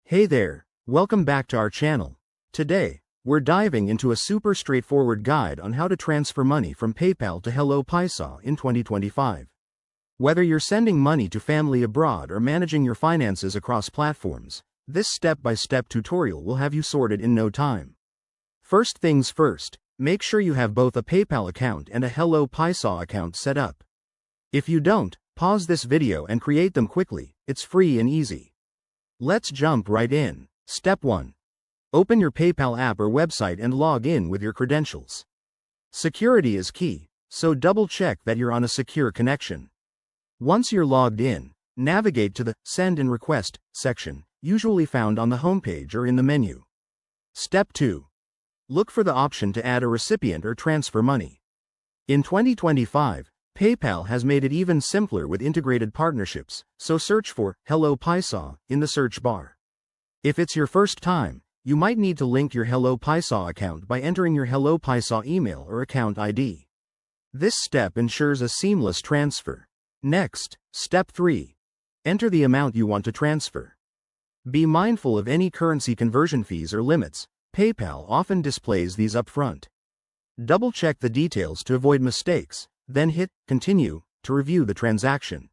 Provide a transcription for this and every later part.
Hey there, welcome back to our channel. Today, we're diving into a super straightforward guide on how to transfer money from PayPal to Hello Paisa in 2025. Whether you're sending money to family abroad or managing your finances across platforms, this step-by-step tutorial will have you sorted in no time. First things first, make sure you have both a PayPal account and a Hello Paisa account set up. If you don't, pause this video and create them quickly, it's free and easy. Let's jump right in. Step 1. Open your PayPal app or website and log in with your credentials. Security is key, so double-check that you're on a secure connection. Once you're logged in, navigate to the Send and Request section, usually found on the homepage or in the menu. Step 2. Look for the option to add a recipient or transfer money. In 2025, PayPal has made it even simpler with integrated partnerships, so search for Hello Paisa in the search bar. If it's your first time, you might need to link your Hello Paisa account by entering your Hello Paisa email or account ID. This step ensures a seamless transfer. Next, Step 3. Enter the amount you want to transfer. Be mindful of any currency conversion fees or limits. PayPal often displays these up front. Double-check the details to avoid mistakes, then hit Continue to review the transaction.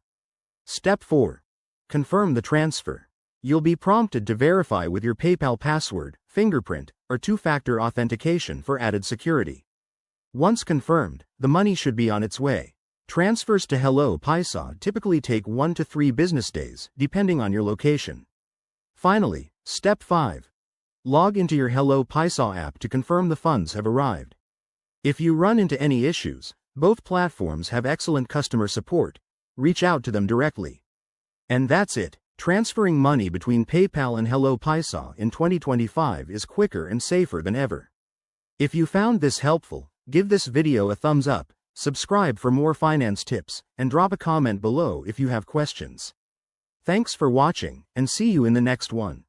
Step 4. Confirm the transfer. You'll be prompted to verify with your PayPal password, fingerprint, or two-factor authentication for added security. Once confirmed, the money should be on its way. Transfers to Hello Paisa typically take 1 to 3 business days, depending on your location. Finally, Step 5. Log into your Hello Paisa app to confirm the funds have arrived. If you run into any issues, both platforms have excellent customer support. Reach out to them directly. And that's it. Transferring money between PayPal and Hello Paisa in 2025 is quicker and safer than ever. If you found this helpful, give this video a thumbs up, subscribe for more finance tips, and drop a comment below if you have questions. Thanks for watching, and see you in the next one.